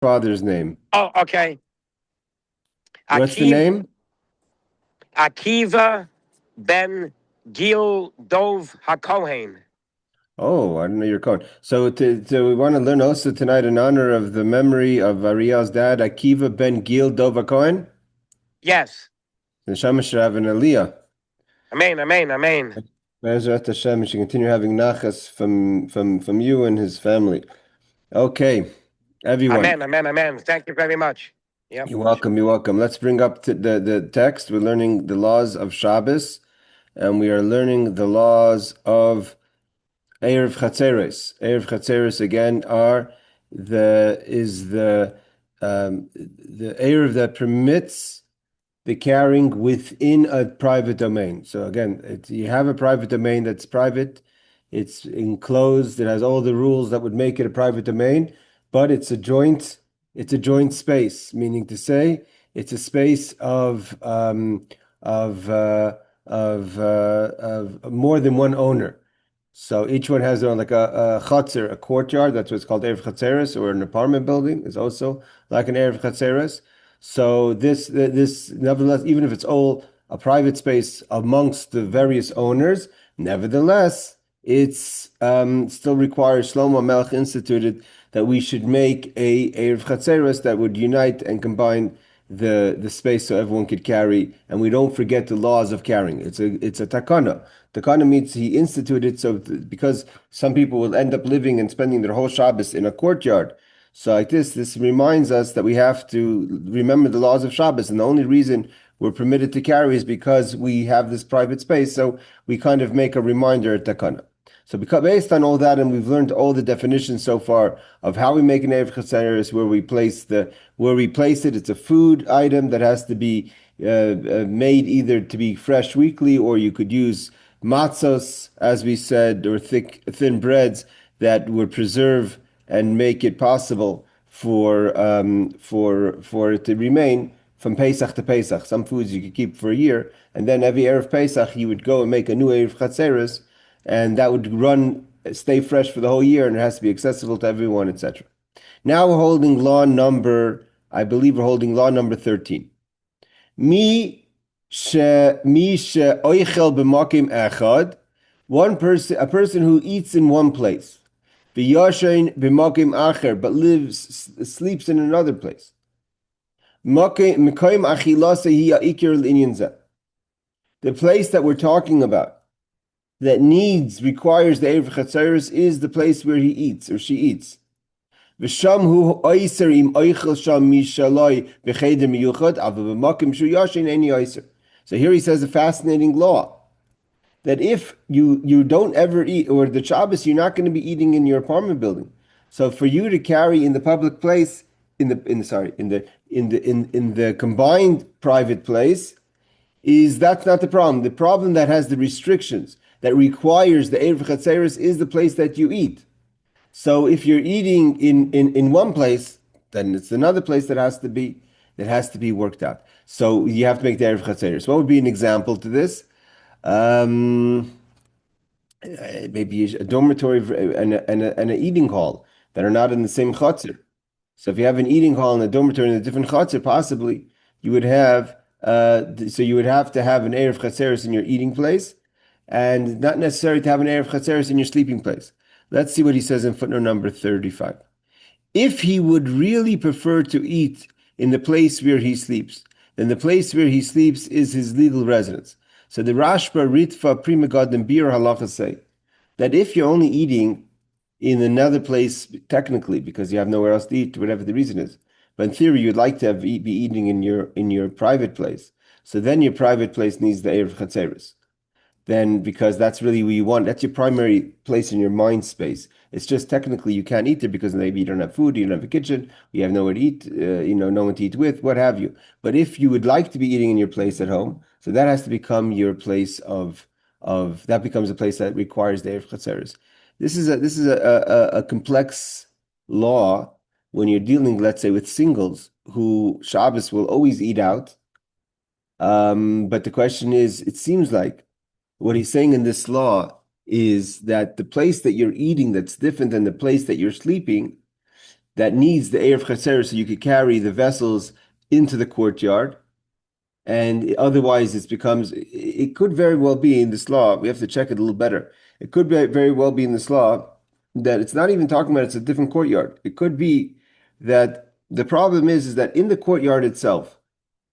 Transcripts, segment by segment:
father's name? Oh, okay. What's the name? Akiva ben Gil Dov HaKohen. Oh, I didn't know you're Cohen. So we want to learn also tonight in honor of the memory of Ariel's dad, Akiva ben Gil Dova Cohen. Yes. The Shamash Rav and Aliyah. Amen, amen, amen. Be'ezrat Hashem, and should continue having nachas from you and his family. Okay, everyone. Amen, amen, amen. Thank you very much. Yep. You're welcome. You're welcome. Let's bring up to the text. We're learning the laws of Shabbos, and we are learning the laws of Eiruv Chatzeiros. Eiruv Chatzeiros again is the Eiruv that permits the carrying within a private domain. So again, you have a private domain that's private, it's enclosed, it has all the rules that would make it a private domain, but it's a joint space, meaning to say it's a space of more than one owner. So each one has their own, like a chutzner, a courtyard. That's what's called Eiruv Chatzeiros, or an apartment building is also like an Eiruv Chatzeiros. So this nevertheless, even if it's all a private space amongst the various owners, nevertheless, it's still requires Shlomo Melech instituted that we should make a Eiruv Chatzeiros that would unite and combine the space so everyone could carry, and we don't forget the laws of carrying. It's a takana. Takana means he instituted so because some people will end up living and spending their whole Shabbos in a courtyard. So like this reminds us that we have to remember the laws of Shabbos, and the only reason we're permitted to carry is because we have this private space. So we kind of make a reminder at takana. So based on all that, and we've learned all the definitions so far of how we make an Eiruv Chatzeiros, where we place it. It's a food item that has to be made either to be fresh weekly, or you could use matzos, as we said, or thin breads that would preserve and make it possible for it to remain from Pesach to Pesach. Some foods you could keep for a year, and then every Erev Pesach you would go and make a new Eiruv Chatzeiros, and that would stay fresh for the whole year, and it has to be accessible to everyone, etc. Now we're holding law number 13. A person who eats in one place, but sleeps in another place. The place that we're talking about that requires the Eiruv Chatzeiros is the place where he eats or she eats. So here he says a fascinating law, that if you don't ever eat, or the Shabbos, you're not going to be eating in your apartment building. So for you to carry in the public place, in the combined private place, that's not the problem. The problem that has the restrictions that requires the Eiruv Chatzeiros is the place that you eat. So if you're eating in one place, then it's another place that has to be worked out. So you have to make the Eiruv Chatzeiros. What would be an example to this? Maybe a dormitory and an eating hall that are not in the same chutzner. So if you have an eating hall and a dormitory in a different chutzner, possibly you would have you would have to have an Eiruv Chatzeiros in your eating place, and not necessary to have an Eiruv Chatzeiros in your sleeping place. Let's see what he says in footnote number 35. If he would really prefer to eat in the place where he sleeps, then the place where he sleeps is his legal residence. So the Rashba, Ritva, Prima God, and Bir halacha say that if you're only eating in another place, technically, because you have nowhere else to eat, whatever the reason is, but in theory, you'd like to be eating in your private place. So then your private place needs the Eiruv Chatzeiros. Then, because that's really what you want, that's your primary place in your mind space. It's just technically you can't eat there because maybe you don't have food, you don't have a kitchen, you have nowhere to eat, no one to eat with, what have you. But if you would like to be eating in your place at home, so that has to become your place that becomes a place that requires the Eiruv Chatzeiros. This is a complex law when you're dealing, let's say, with singles who Shabbos will always eat out. But the question is, it seems like what he's saying in this law is that the place that you're eating that's different than the place that you're sleeping, that needs the Eiruv Chatzeiros so you could carry the vessels into the courtyard. And otherwise, it could very well be in this law. We have to check it a little better. It could very well be in this law that it's not even talking about it's a different courtyard. It could be that the problem is that in the courtyard itself,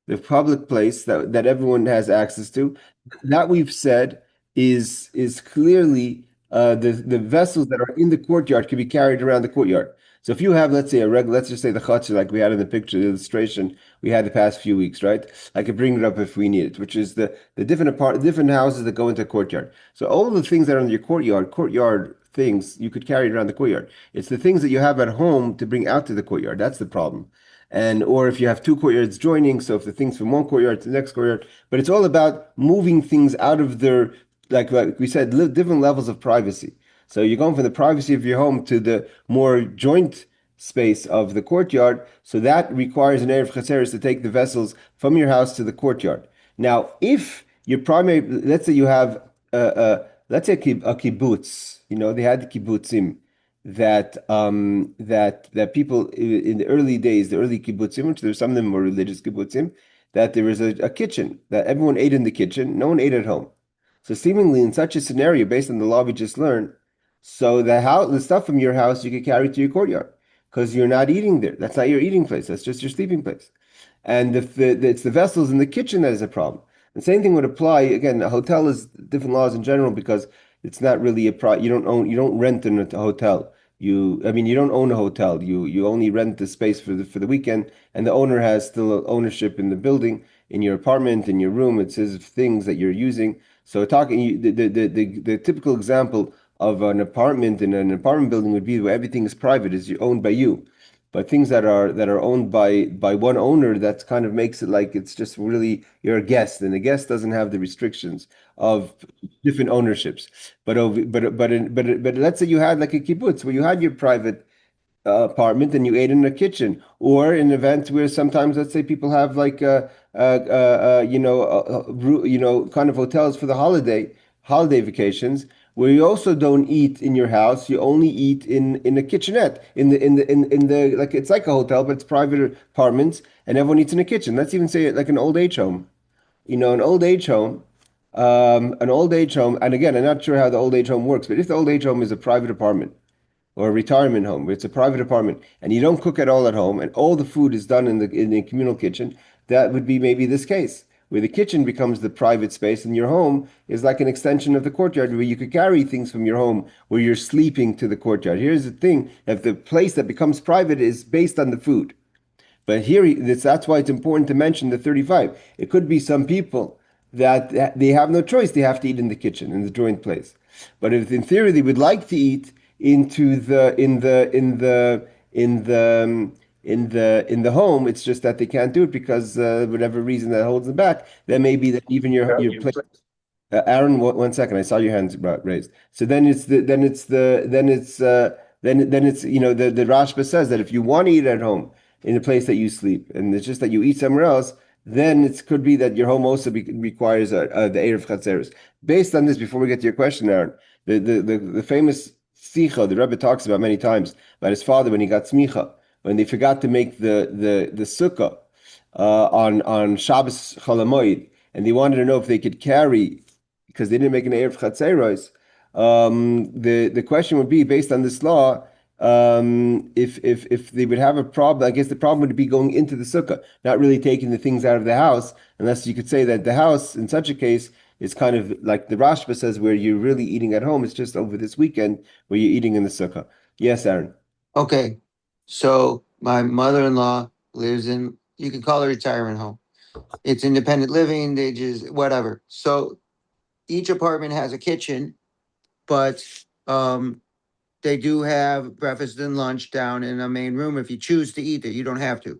the public place that everyone has access to, that we've said is clearly the vessels that are in the courtyard can be carried around the courtyard. So if you have, let's say, let's just say the chutzner like we had in the picture, the illustration we had the past few weeks, right? I could bring it up if we need it, which is the different houses that go into a courtyard. So all the things that are in your courtyard things, you could carry it around the courtyard. It's the things that you have at home to bring out to the courtyard. That's the problem. And or if you have two courtyards joining, so if the things from one courtyard to the next courtyard, but it's all about moving things out of their, like we said, different levels of privacy. So you're going from the privacy of your home to the more joint space of the courtyard. So that requires an Eiruv Chatzeiros to take the vessels from your house to the courtyard. Now, if your primary, let's say you have, let's say a kibbutz, they had the kibbutzim that people in the early days, the early kibbutzim, which there's some of them were religious kibbutzim, that there was a kitchen that everyone ate in the kitchen, no one ate at home. So seemingly in such a scenario, based on the law we just learned, so the stuff from your house you could carry to your courtyard because you're not eating there. That's not your eating place. That's just your sleeping place. And if it's the vessels in the kitchen that is a problem. The same thing would apply. Again, a hotel is different laws in general because it's not really you don't rent in a hotel. You don't own a hotel. You only rent the space for the weekend, and the owner has still ownership in the building, in your apartment, in your room. It says things that you're using. So the typical example of an apartment in an apartment building would be where everything is private, is owned by you. But things that are owned by one owner, that kind of makes it like it's just really you're a guest, and a guest doesn't have the restrictions of different ownerships. But let's say you had like a kibbutz where you had your private apartment and you ate in a kitchen, or in events where sometimes let's say people have like kind of hotels for the holiday vacations where you also don't eat in your house. You only eat in a kitchenette, in the like it's like a hotel, but it's private apartments, and everyone eats in a kitchen. Let's even say it like an old age home. An old age home, and again, I'm not sure how the old age home works, but if the old age home is a private apartment or a retirement home, where it's a private apartment, and you don't cook at all at home, and all the food is done in the communal kitchen, that would be maybe this case, where the kitchen becomes the private space, and your home is like an extension of the courtyard, where you could carry things from your home where you're sleeping to the courtyard. Here's the thing: if the place that becomes private is based on the food. But here, that's why it's important to mention the 35. It could be some people that they have no choice; they have to eat in the kitchen, in the joint place. But if in theory they would like to eat into the home, it's just that they can't do it because whatever reason that holds them back. Then maybe that even your place. Aaron, one second. I saw your hands raised. So then it's the Rashba says that if you want to eat at home in the place that you sleep, and it's just that you eat somewhere else, then it could be that your home also requires the Eiruv Chatzeiros. Based on this, before we get to your question, Aaron, the famous Sicha the Rebbe talks about many times about his father when he got smicha, when they forgot to make the sukkah on Shabbos Cholamoid, and they wanted to know if they could carry because they didn't make an Eiruv Chatzeiros. The question would be based on this law. If they would have a problem, I guess the problem would be going into the sukkah, not really taking the things out of the house, unless you could say that the house, in such a case, is kind of like the Rashba says, where you're really eating at home. It's just over this weekend where you're eating in the sukkah. Yes, Aaron. Okay, so my mother-in-law lives in, you can call it a retirement home. It's independent living, they just, whatever. So each apartment has a kitchen, but they do have breakfast and lunch down in a main room if you choose to eat there. You don't have to.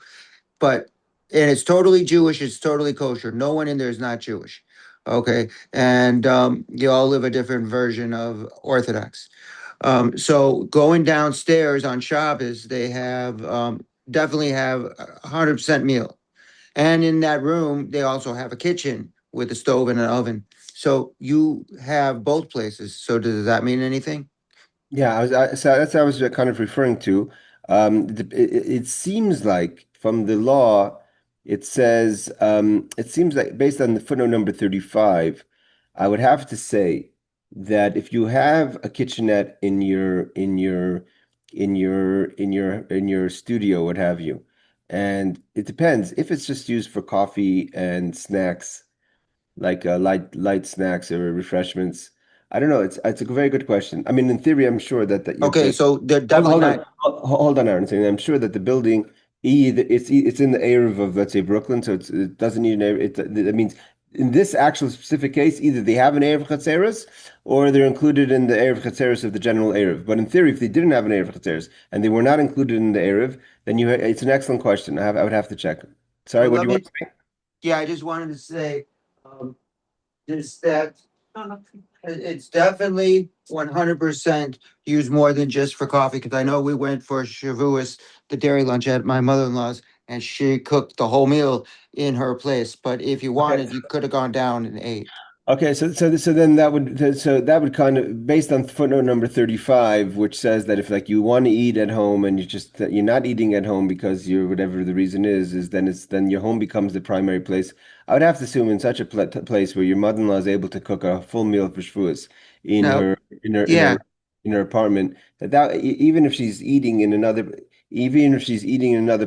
But, and it's totally Jewish, it's totally kosher. No one in there is not Jewish. Okay, and you all live a different version of Orthodox. So going downstairs on Shabbos, they have definitely have 100% meal. And in that room, they also have a kitchen with a stove and an oven. So you have both places. So does that mean anything? Yeah, so that's what I was kind of referring to. It seems like from the law, it seems like based on the footnote number 35, I would have to say that if you have a kitchenette in your studio, what have you, and it depends if it's just used for coffee and snacks, like light snacks or refreshments. I don't know. It's a very good question. I mean, in theory, I'm sure that you're Okay, the so they're hold on, definitely hold on, not. hold on, Aaron. I'm sure that the building it's in the Eiruvei of, let's say, Brooklyn, so it doesn't need an Eiruvei. That means in this actual specific case, either they have an Eiruv Chatzeiros or they're included in the Eiruv Chatzeiros of the general Eruv. But in theory, if they didn't have an Eiruv Chatzeiros and they were not included in the Eruv, then it's an excellent question. I would have to check. Sorry, So what do let you want me. to say? Yeah, I just wanted to say, is that it's definitely 100% used more than just for coffee. Because I know we went for Shavuos, the dairy lunch at my mother-in-law's, and she cooked the whole meal in her place. But if you Okay. wanted, you could have gone down and ate. Okay, so then that would kind of based on footnote number 35, which says that if like you want to eat at home and you're not eating at home because you're whatever the reason is then your home becomes the primary place. I would have to assume in such a place where your mother-in-law is able to cook a full meal for Shavuos in Now, her in her in yeah. her in her apartment, even if she's eating in another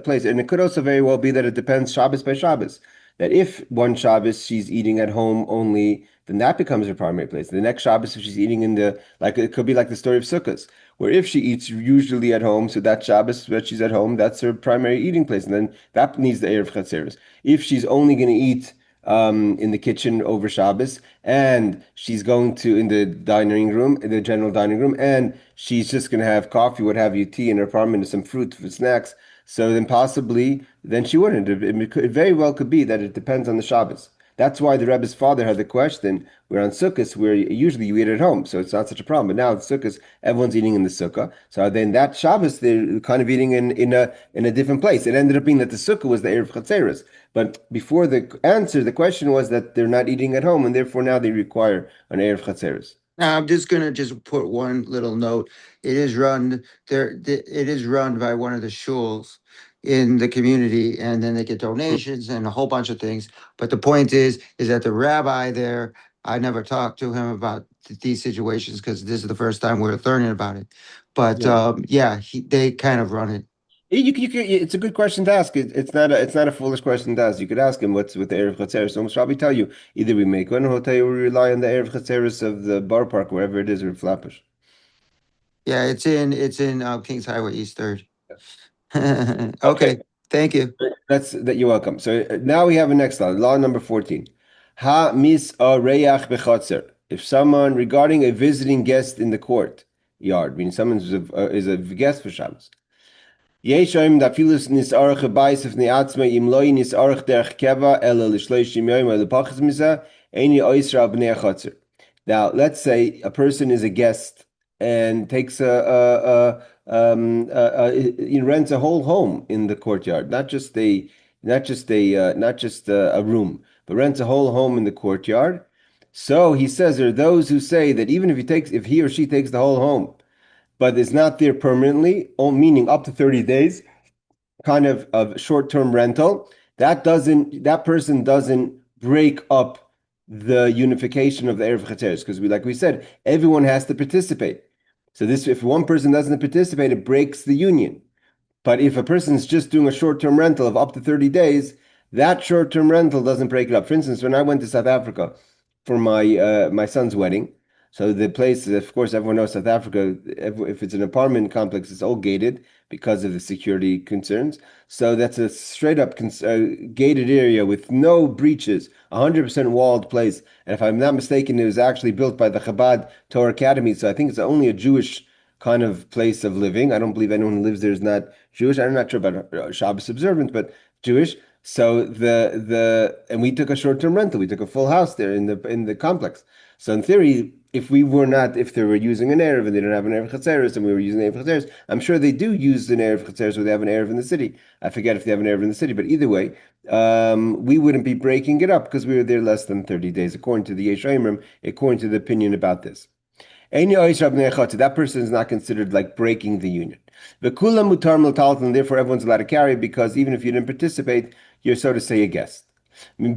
place, and it could also very well be that it depends Shabbos by Shabbos. That if one Shabbos she's eating at home only, then that becomes her primary place. The next Shabbos, if she's eating in like it could be like the story of Sukkot, where if she eats usually at home, so that Shabbos that she's at home, that's her primary eating place, and then that needs the Erev Chatzeiros. If she's only going to eat in the kitchen over Shabbos, and she's going to in the dining room, in the general dining room, and she's just going to have coffee, what have you, tea in her apartment, and some fruit for snacks. So then possibly, then she wouldn't. It very well could be that it depends on the Shabbos. That's why the Rebbe's father had the question. We're on Sukkot, where usually you eat at home, so it's not such a problem. But now at Sukkot, everyone's eating in the sukkah. So then that Shabbos, they're kind of eating in a different place. It ended up being that the sukkah was the Eiruv Chatzeiros. But before the answer, the question was that they're not eating at home, and therefore now they require an Eiruv Chatzeiros. Now I'm just gonna just put one little note. It is run there. It is run by one of the shuls in the community, and then they get donations and a whole bunch of things. But the point is that the rabbi there. I never talked to him about these situations because this is the first time we're learning about it. But Yeah. yeah, they kind of run it. It's a good question to ask. It's not a foolish question to ask. You could ask him what's with the Erev Chatzeris. He'll probably tell you either we make one, or he'll tell you we rely on the Erev Chatzeris of the bar park, wherever it is, or Flatbush. Yeah, it's in Kings Highway East Third. Okay, Okay, thank you. that's that. You're welcome. So now we have a next law number 14. Ha mis reach bechatzer. If someone regarding a visiting guest in the court yard, meaning someone is a guest for Shabbos. יש היום דאפילוס נסערך בייס לפני עצמה אם לא נסערך דרך קבע אלא ל30 יום או לפחות מזה איני אויסר על בני החצר. Now, let's say a person is a guest and takes he rents a whole home in the courtyard, not just a room, but rents a whole home in the courtyard. So he says there are those who say that even if he or she takes the whole home, but it's not there permanently, meaning up to 30 days, kind of short-term rental, that person doesn't break up the unification of the Erev Chateres, because like we said, everyone has to participate. So if one person doesn't participate, it breaks the union. But if a person's just doing a short-term rental of up to 30 days, that short-term rental doesn't break it up. For instance, when I went to South Africa for my son's wedding, so the place, of course, everyone knows South Africa, if it's an apartment complex, it's all gated because of the security concerns. So that's a straight up gated area with no breaches, 100% walled place. And if I'm not mistaken, it was actually built by the Chabad Torah Academy. So I think it's only a Jewish kind of place of living. I don't believe anyone who lives there is not Jewish. I'm not sure about Shabbos observant, but Jewish. So and we took a short-term rental. We took a full house there in the complex. So in theory, if they were using an Erev and they didn't have an Erev Chatzeiros and we were using an Erev Chatzeiros, I'm sure they do use an Erev Chatzeiros or they have an Erev in the city. I forget if they have an Erev in the city, but either way, we wouldn't be breaking it up because we were there less than 30 days, according to the Yesh Omrim, according to the opinion about this. That person is not considered like breaking the union. The kula mutar miltalton, and therefore everyone's allowed to carry because even if you didn't participate, you're so to say a guest. Not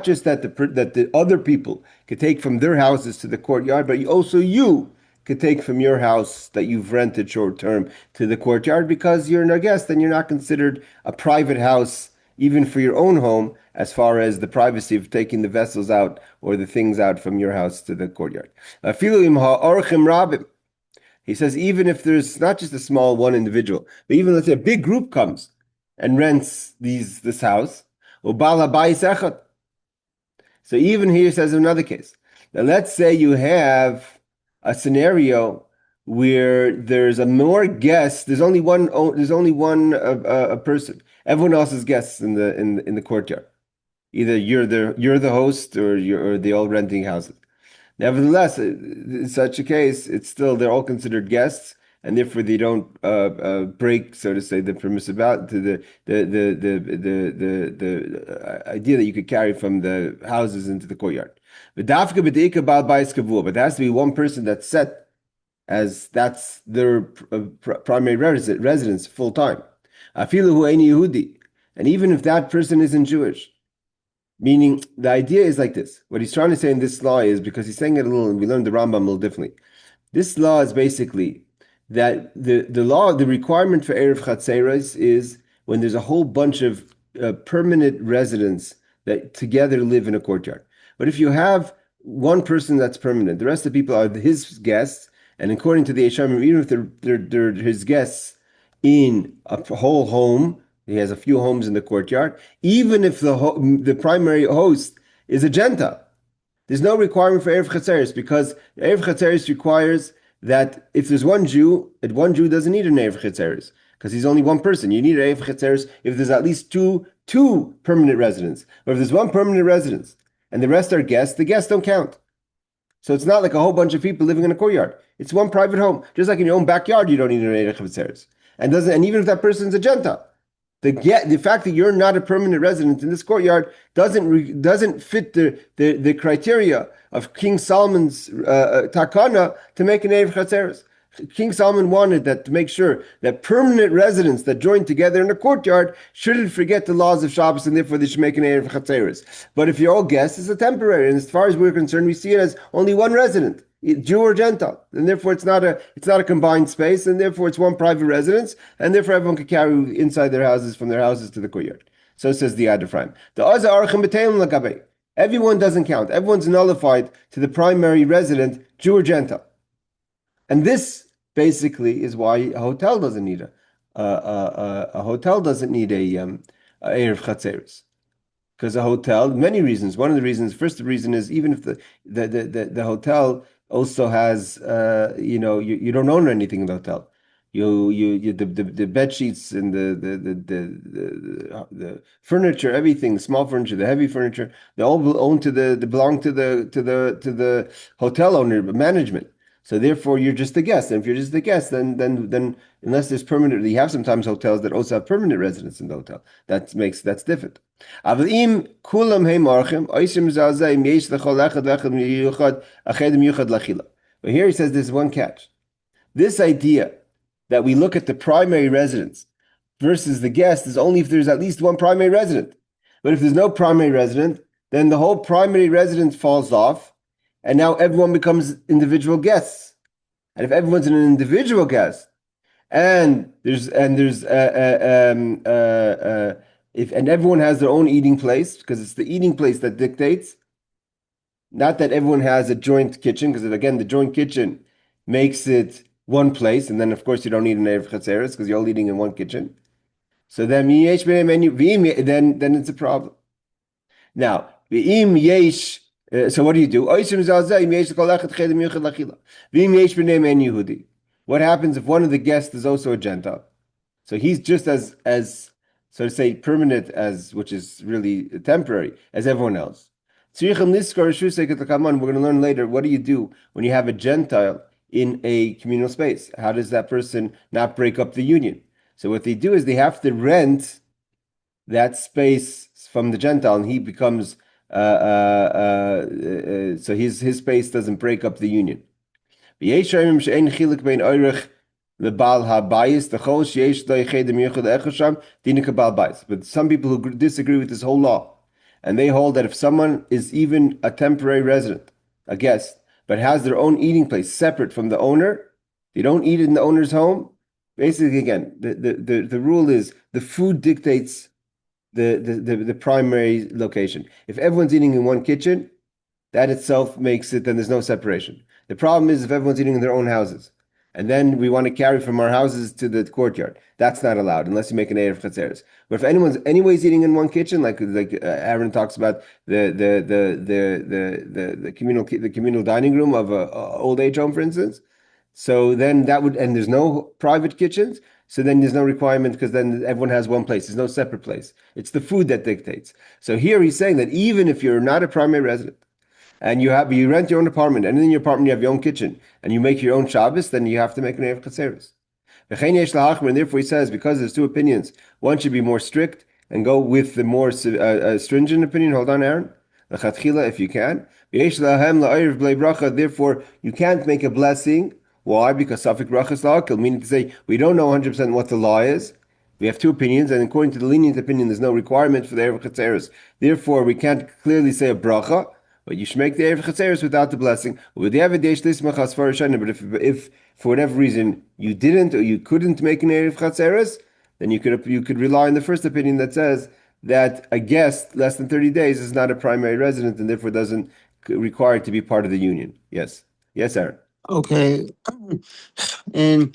just that the other people could take from their houses to the courtyard, but also you could take from your house that you've rented short term to the courtyard because you're a guest and you're not considered a private house even for your own home as far as the privacy of taking the vessels out or the things out from your house to the courtyard. He says, even if there's not just a small one individual, but even let's say a big group comes and rents this house, so even here says another case. Now let's say you have a scenario where there's a more guests. There's only one. There's only one a person. Everyone else is guests in the courtyard. Either you're the host or they all renting houses. Nevertheless, in such a case, it's still they're all considered guests, and therefore they don't break, so to say, the permissibility to the idea that you could carry from the houses into the courtyard. But there has to be one person that's set as that's their primary residence full time. And even if that person isn't Jewish. Meaning, the idea is like this. What he's trying to say in this law is, because he's saying it a little, and we learned the Rambam a little differently. This law is basically that the law, the requirement for Eiruv Chatzeiros is when there's a whole bunch of permanent residents that together live in a courtyard. But if you have one person that's permanent, the rest of the people are his guests, and according to the Eshamim, even if they're his guests in a whole home, he has a few homes in the courtyard. Even if the primary host is a Gentile, there's no requirement for Eiruv Chatzeiros because Eiruv Chatzeiros requires that if there's one Jew doesn't need an Eiruv Chatzeiros because he's only one person. You need an Eiruv Chatzeiros if there's at least two permanent residents. Or if there's one permanent residence and the rest are guests, the guests don't count. So it's not like a whole bunch of people living in a courtyard. It's one private home. Just like in your own backyard, you don't need an Eiruv Chatzeiros. And even if that person's a Gentile. The fact that you're not a permanent resident in this courtyard doesn't fit the criteria of King Solomon's takana to make an Eiruv Chatzeiros. King Solomon wanted that to make sure that permanent residents that join together in a courtyard shouldn't forget the laws of Shabbos, and therefore they should make an Eiruv Chatzeiros. But if you're all guests, it's a temporary, and as far as we're concerned, we see it as only one resident. Jew or Gentile, and therefore it's not a combined space, and therefore it's one private residence, and therefore everyone can carry inside their houses from their houses to the courtyard. So says the Ad Ephraim. Everyone doesn't count. Everyone's nullified to the primary resident, Jew or Gentile, and this basically is why a hotel doesn't need a Eiruv Chatzeiros. Because a hotel, many reasons. One of the reasons, first reason is even if the hotel also has, you don't own anything in the hotel. The bed sheets and the furniture, everything, the small furniture, the heavy furniture, they all belong to the hotel owner, management. So therefore, you're just a guest. And if you're just a guest, then unless there's permanent, you have sometimes hotels that also have permanent residents in the hotel. That's different. But here he says there's one catch. This idea that we look at the primary residence versus the guest is only if there's at least one primary resident. But if there's no primary resident, then the whole primary residence falls off, and now everyone becomes individual guests. And if everyone's an individual guest, and everyone has their own eating place, because it's the eating place that dictates, not that everyone has a joint kitchen, because again, the joint kitchen makes it one place, and then of course you don't need an Eiruv Chatzeiros because you're all eating in one kitchen. So then it's a problem. Now, so what do you do? What happens if one of the guests is also a Gentile? So he's just as so to say permanent as, which is really temporary, as everyone else. We're going to learn later, what do you do when you have a Gentile in a communal space? How does that person not break up the union? So what they do is they have to rent that space from the Gentile, and he becomes so his space doesn't break up the union. But some people who disagree with this whole law, and they hold that if someone is even a temporary resident, a guest, but has their own eating place separate from the owner, they don't eat in the owner's home. Basically, again, the rule is the food dictates the primary location. If everyone's eating in one kitchen, that itself makes it, then there's no separation. The problem is if everyone's eating in their own houses, and then we want to carry from our houses to the courtyard, that's not allowed unless you make an Eiruv Chatzeiros. But if anyone's anyways eating in one kitchen, like Aaron talks about the communal dining room of a old age home, for instance, so then that would, and there's no private kitchens, so then there's no requirement because then everyone has one place. There's no separate place. It's the food that dictates. So here he's saying that even if you're not a primary resident, and you rent your own apartment, and in your apartment you have your own kitchen, and you make your own Shabbos, then you have to make an Eiruv Chatzeiros. And therefore he says, because there's two opinions, one should be more strict and go with the more stringent opinion. Hold on, Aaron. If you can. Therefore, you can't make a blessing. Why? Because Safik Brachas La'akil, meaning to say, we don't know 100% what the law is. We have two opinions, and according to the lenient opinion, there's no requirement for the Eiruv Chatzeiros. Therefore, we can't clearly say a bracha, but you should make the Eiruv Chatzeiros without the blessing. But if for whatever reason you didn't or you couldn't make an Eiruv Chatzeiros, then you could rely on the first opinion that says that a guest less than 30 days is not a primary resident and therefore doesn't require to be part of the union. Yes. Yes, Aaron. Okay. In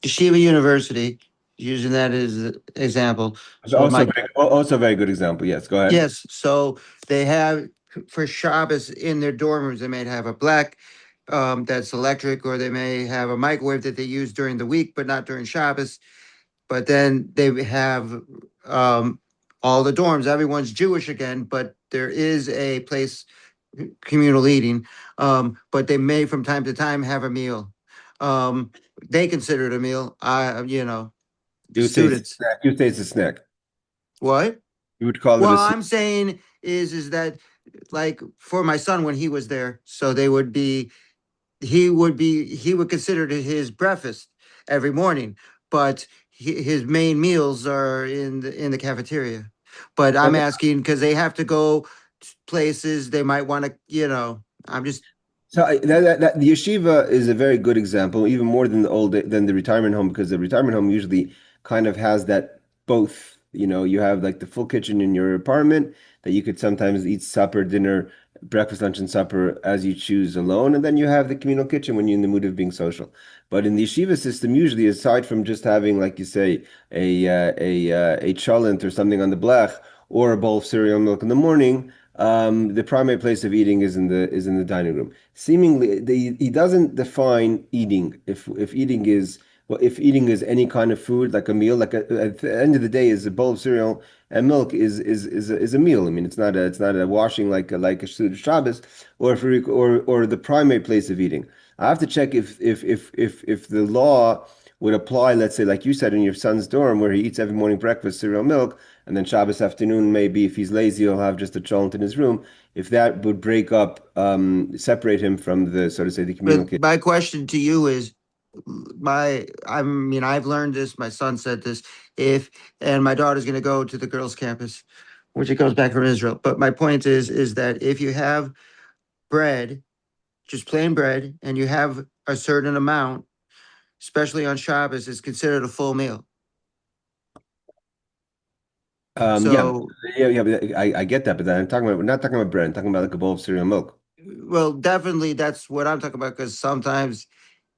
Yeshiva University, using that as an example. So Also a very good example. Yes, go ahead. Yes, so they have for Shabbos in their dorm rooms, they may have a black that's electric, or they may have a microwave that they use during the week, but not during Shabbos. But then they have all the dorms. Everyone's Jewish again, but there is a place communal eating. But they may from time to time have a meal. They consider it a meal. Students. You say it's a snack. What? You would call it Well, I'm saying is that like for my son when he was there, so he would consider it his breakfast every morning, but his main meals are in the cafeteria. But I'm asking because they have to go places they might want to, I'm just. So the yeshiva is a very good example, even more than the retirement home, because the retirement home usually kind of has that both. You have like the full kitchen in your apartment that you could sometimes eat supper, dinner, breakfast, lunch, and supper as you choose alone, and then you have the communal kitchen when you're in the mood of being social. But in the yeshiva system, usually, aside from just having, like you say, a cholent or something on the blech or a bowl of cereal and milk in the morning, the primary place of eating is in the dining room. Seemingly, he doesn't define eating. If eating is any kind of food, like a meal, like at the end of the day, is a bowl of cereal and milk is a meal. I mean, it's not a washing like a Shabbos, or the primary place of eating. I have to check if the law would apply, let's say, like you said, in your son's dorm, where he eats every morning breakfast, cereal, milk, and then Shabbos afternoon, maybe if he's lazy, he'll have just a cholent in his room. If that would separate him from the, so to say, the communal kitchen. My question to you is, I've learned this, my son said this, and my daughter's going to go to the girls' campus, which it goes back from Israel. But my point is that if you have bread, just plain bread, and you have a certain amount, especially on Shabbos, is considered a full meal. I get that, but then we're not talking about bread. I'm talking about like a bowl of cereal and milk. Well, definitely that's what I'm talking about, because sometimes,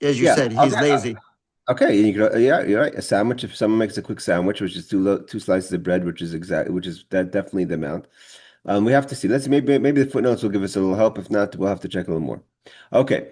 as you said, he's lazy. Okay, you're right. A sandwich. If someone makes a quick sandwich, which is two slices of bread, which is definitely the amount. We have to see. Maybe the footnotes will give us a little help. If not, we'll have to check a little more. Okay,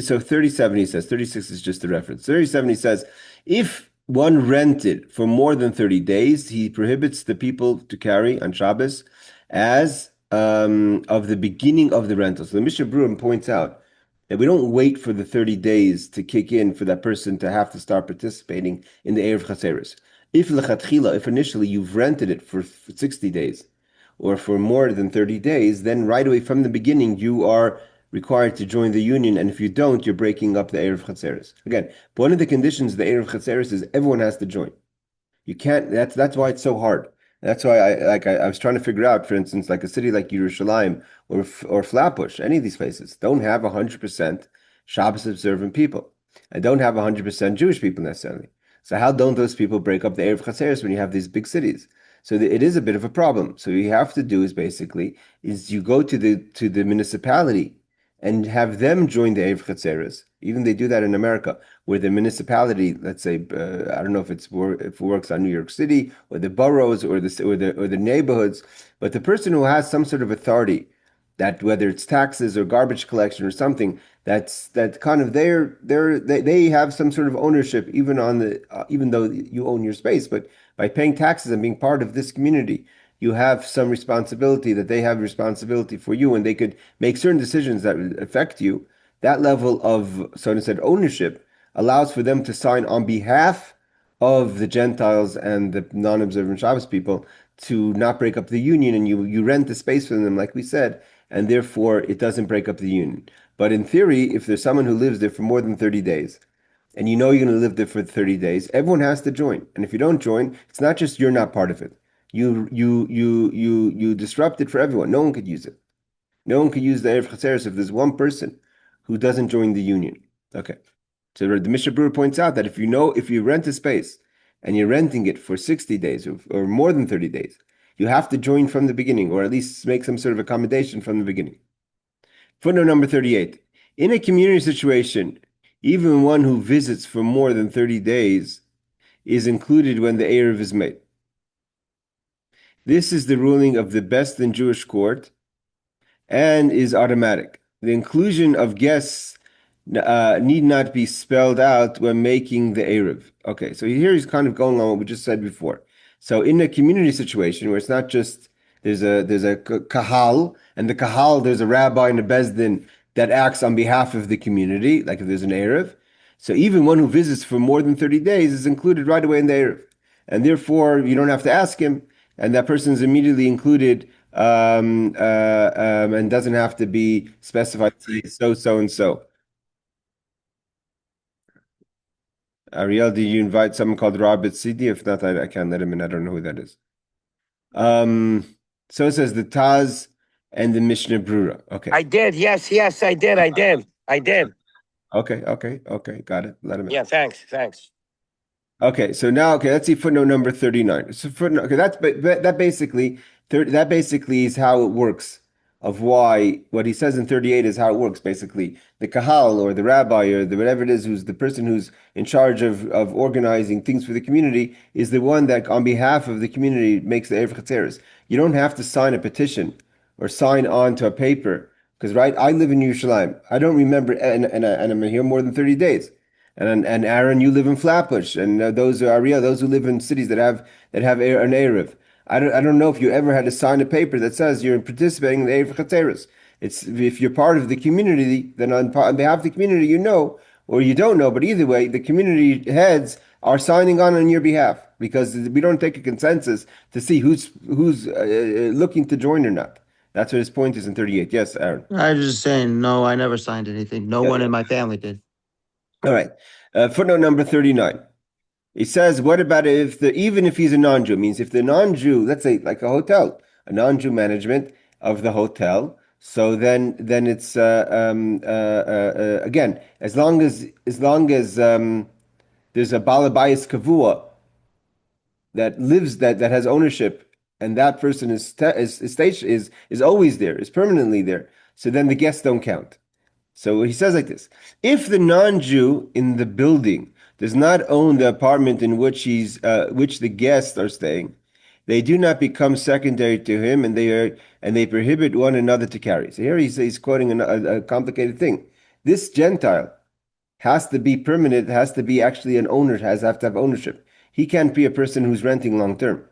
so 37 he says, 36 is just a reference. 37 he says, if one rented for more than 30 days, he prohibits the people to carry on Shabbos as of the beginning of the rental. So the Mishnah Berurah points out that we don't wait for the 30 days to kick in for that person to have to start participating in the Eiruv Chatzeiros. If initially you've rented it for 60 days or for more than 30 days, then right away from the beginning you are required to join the union, and if you don't, you're breaking up the Eiruv Chatzeiros. Again, but one of the conditions of the Eiruv Chatzeiros is everyone has to join. You can't. That's why it's so hard. That's why I was trying to figure out, for instance, like a city like Yerushalayim or Flatbush, any of these places don't have 100% Shabbos observant people, and don't have 100% Jewish people necessarily. So how don't those people break up the Erev Chatzeiros when you have these big cities? So it is a bit of a problem. So what you have to do is you go to the municipality and have them join the Erev Chatzeiros. Even they do that in America, where the municipality, let's say, I don't know if if it works on New York City or the boroughs or the neighborhoods, but the person who has some sort of authority, that whether it's taxes or garbage collection or something, that kind of they have some sort of ownership even on even though you own your space, but by paying taxes and being part of this community, you have some responsibility that they have responsibility for you, and they could make certain decisions that would affect you. That level of, so to say, ownership allows for them to sign on behalf of the Gentiles and the non-observant Shabbos people to not break up the union, and you rent the space for them, like we said, and therefore it doesn't break up the union. But in theory, if there's someone who lives there for more than 30 days, and you know you're going to live there for 30 days, everyone has to join. And if you don't join, it's not just you're not part of it. You disrupt it for everyone. No one could use it. No one could use the Eiruv Chatzeiros if there's one person who doesn't join the union. Okay. So the Mishnah Berurah points out that if you rent a space and you're renting it for 60 days or more than 30 days, you have to join from the beginning, or at least make some sort of accommodation from the beginning. Footnote number 38. In a community situation, even one who visits for more than 30 days is included when the Eruv is made. This is the ruling of the best in Jewish court and is automatic. The inclusion of guests need not be spelled out when making the Eruv. Okay, so here he's kind of going on what we just said before. So in a community situation where it's not just there's a kahal, and the kahal, there's a rabbi and a bezdin that acts on behalf of the community, like if there's an Eruv. So even one who visits for more than 30 days is included right away in the Eruv. And therefore, you don't have to ask him, and that person is immediately included and doesn't have to be specified so and so. Ariel, did you invite someone called Robert Sidi? If not, I can't let him in. I don't know who that is. So it says the Taz and the Mishnah Berurah. Okay. I did. Yes, I did. I did. Okay. Got it. Let him in. Yeah, thanks. Okay, so now, let's see footnote number 39. So footnote, that basically is how it works. Of why what he says in 38 is how it works. Basically, the kahal or the rabbi or the whatever it is, who's the person who's in charge of organizing things for the community, is the one that on behalf of the community makes the Eiruv Chatzeiros. You don't have to sign a petition or sign on to a paper because I live in Yerushalayim. I don't remember, and I'm here more than 30 days. And Aaron, you live in Flatbush, and those are Ariel, those who live in cities that have an Eruv. I don't know if you ever had to sign a paper that says you're participating in the Eiruv Chatzeiros. It's if you're part of the community, then on behalf of the community, you know, or you don't know, but either way, the community heads are signing on your behalf because we don't take a consensus to see who's looking to join or not. That's what his point is in 38. Yes, Aaron. I was just saying, no, I never signed anything. No one in my family did. All right. Footnote number 39. It says, what about even if he's a non-Jew, means if the non-Jew, let's say like a hotel, a non-Jew management of the hotel, so then it's again, as long as there's a balabayas kavua that lives that has ownership, and that person is always there, is permanently there. So then the guests don't count. So he says like this: if the non-Jew in the building does not own the apartment in which which the guests are staying, they do not become secondary to him, and they prohibit one another to carry. So here he's quoting a complicated thing. This Gentile has to be permanent, has to be actually an owner, have to have ownership. He can't be a person who's renting long term.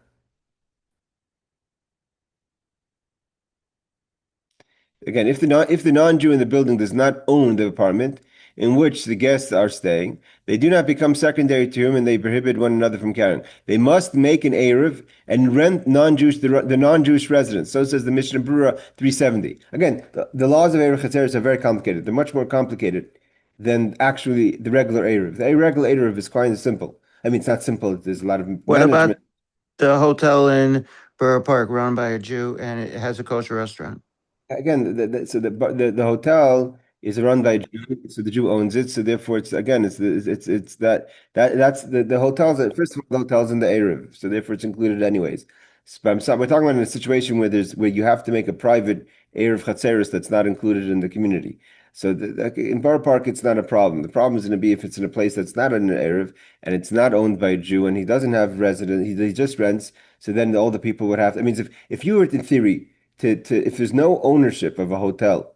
Again, if the non-Jew in the building does not own the apartment, in which the guests are staying, they do not become secondary to him, and they prohibit one another from carrying. They must make an Eruv and rent the non-Jewish residents. So says the Mishnah Berurah 370. Again, the laws of Eiruv Chatzeiros are very complicated. They're much more complicated than actually the regular Eruv. The regular Eruv is quite simple. I mean, it's not simple. There's a lot of What management. about the hotel in Borough Park run by a Jew and it has a kosher restaurant? Again, the hotel is run by a Jew, so the Jew owns it. So therefore, it's again, it's that's the hotels. First of all, the hotels in the Eruv, so therefore it's included anyways. But we're talking about in a situation where you have to make a private Eiruv Chatzeiros that's not included in the community. So in Borough Park, it's not a problem. The problem is going to be if it's in a place that's not in an Eruv and it's not owned by a Jew and he doesn't have resident, he just rents. So then all the people would have. I mean, if you were in theory to if there's no ownership of a hotel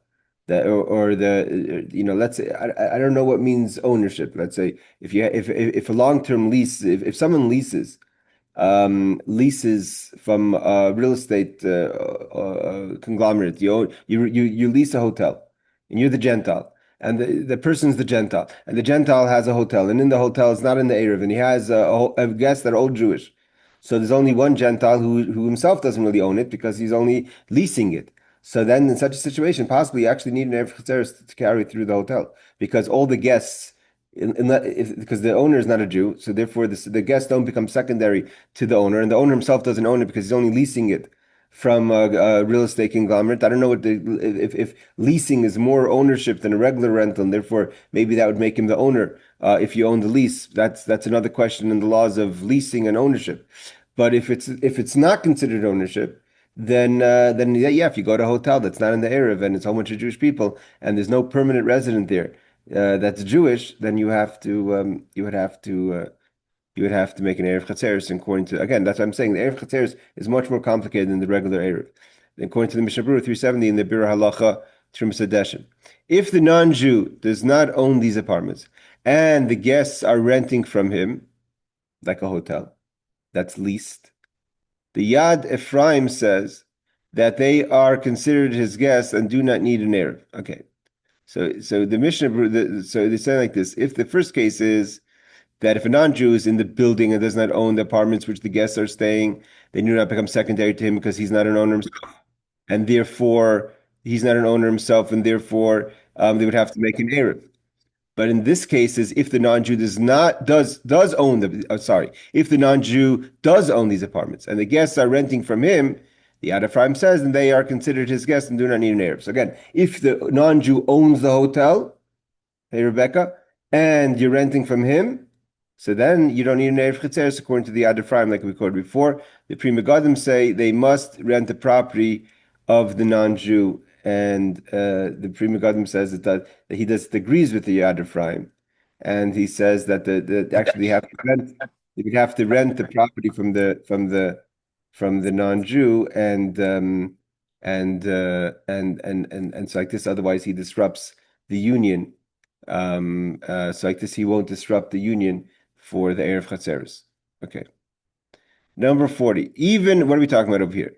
that or the let's say I don't know what means ownership. Let's say if a long-term lease if someone leases from a real estate conglomerate, you lease a hotel and you're the Gentile. And the person's the Gentile, and the Gentile has a hotel, and in the hotel is not in the Eruv, and he has a guest that are all Jewish. So there's only one Gentile who himself doesn't really own it because he's only leasing it. So then, in such a situation, possibly you actually need an Eruv Chatzeiros to carry through the hotel because all the guests, because the owner is not a Jew, so therefore the guests don't become secondary to the owner, and the owner himself doesn't own it because he's only leasing it from a real estate conglomerate. I don't know if leasing is more ownership than a regular rental, and therefore maybe that would make him the owner if you own the lease. That's another question in the laws of leasing and ownership. But if it's not considered ownership, then yeah, if you go to a hotel that's not in the Eruv and it's a whole bunch of Jewish people and there's no permanent resident there that's Jewish, then you would have to make an Eiruv Chatzeiros according to, again, that's what I'm saying. The Eiruv Chatzeiros is much more complicated than the regular Eiruv. According to the Mishnah Berurah 370 in the Birur Halacha Trim Sadeshin. If the non-Jew does not own these apartments and the guests are renting from him, like a hotel that's leased, the Yad Ephraim says that they are considered his guests and do not need an Eruv. Okay. So the Mishnah, so they say like this: if the first case is that if a non-Jew is in the building and does not own the apartments which the guests are staying, they do not become secondary to him because he's not an owner himself, and therefore he's not an owner himself, and therefore they would have to make an Eruv. But in this case, is if the non-Jew does own if the non-Jew does own these apartments and the guests are renting from him, the Yad Ephraim says, and they are considered his guests and do not need an Eruv. So again, if the non-Jew owns the hotel, hey Rebecca, and you're renting from him, so then you don't need an Eiruv Chatzeiros according to the Yad Ephraim, like we quoted before. The Pri Megadim say they must rent the property of the non-Jew, and the Pri Megadim says that he agrees with the Yad Ephraim, and he says that actually they would have to rent the property from the non-Jew, and so like this, otherwise he disrupts the union. So like this, he won't disrupt the union for the Eiruv Chatzeiros. Okay. Number 40. Even, what are we talking about over here?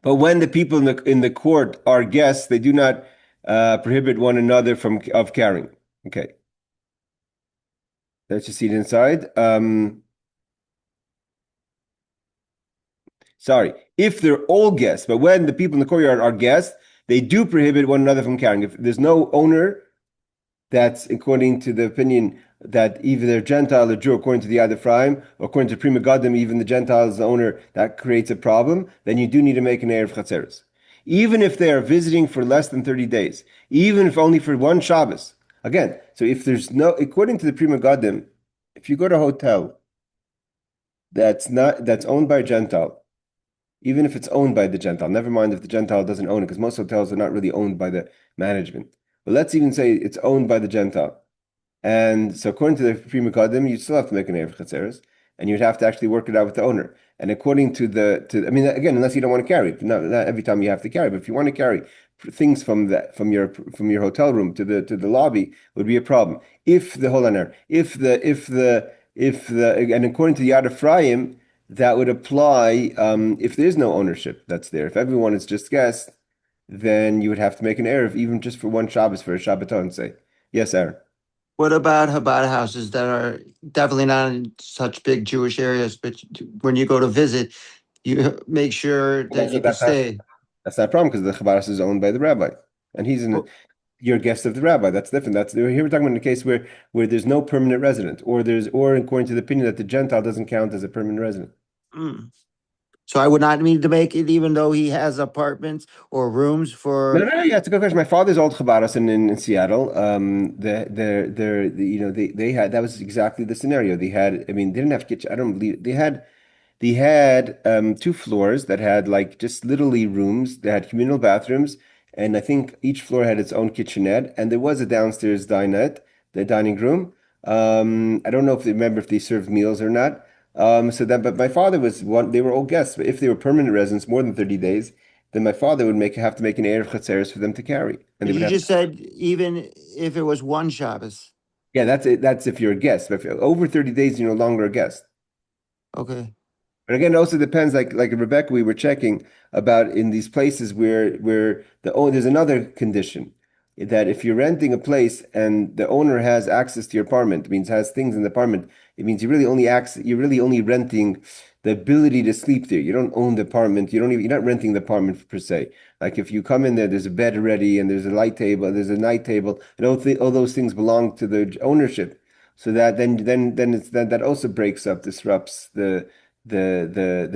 But when the people in the court are guests, they do not prohibit one another of carrying. Okay. Let's just see it inside. Sorry. If they're all guests, but when the people in the courtyard are guests, they do prohibit one another from carrying. If there's no owner, that's according to the opinion that either they're Gentile or Jew, according to the Yad Ephraim, or according to Pri Megadim, even the Gentile is the owner, that creates a problem, then you do need to make an Eiruv Chatzeiros. Even if they are visiting for less than 30 days, even if only for one Shabbos. Again, so if there's no, according to the Pri Megadim, if you go to a hotel that's owned by a Gentile, even if it's owned by the Gentile, never mind if the Gentile doesn't own it, because most hotels are not really owned by the management. But let's even say it's owned by the Gentile. And so according to the Pri Megadim, you still have to make an Eiruv Chatzeiros, and you'd have to actually work it out with the owner. And according to I mean, again, unless you don't want to carry it, not every time you have to carry, but if you want to carry things from your hotel room to the lobby, would be a problem. Hold on there, and according to the Yad Ephraim, that would apply if there's no ownership that's there. If everyone is just guests, then you would have to make an Eruv even just for one Shabbos, for a Shabbaton, say. Yes, Aaron. What about Chabad houses that are definitely not in such big Jewish areas, but when you go to visit, you make sure that you can stay? That's not a problem because the Chabad house is owned by the rabbi, and you're a guest of the rabbi. That's different. Here we're talking about in a case where there's no permanent resident, or according to the opinion that the Gentile doesn't count as a permanent resident. Mm. So I would not need to make it, even though he has apartments or rooms for. No, yeah, it's a good question. My father's old Chabad in Seattle. They had, that was exactly the scenario. They had, I mean, they didn't have kitchen. I don't believe they had two floors that had like just literally rooms. They had communal bathrooms, and I think each floor had its own kitchenette, and there was a downstairs dinette, the dining room. I don't know if they remember if they served meals or not. But my father was one. They were all guests, but if they were permanent residents more than 30 days, then my father would have to make an Eiruv Chatzeiros for them to carry, and they would You have. just said even if it was one Shabbos. Yeah, that's it. That's if you're a guest. But if you're over 30 days, you're no longer a guest. Okay. But again, it also depends. Like Rebecca, we were checking about in these places where there's another condition that if you're renting a place and the owner has access to your apartment, it means has things in the apartment. It means you're really only renting the ability to sleep there. You don't own the apartment. You're not renting the apartment per se. Like if you come in there, there's a bed ready and there's a light table, there's a night table, and all those things belong to the ownership. So that that also disrupts the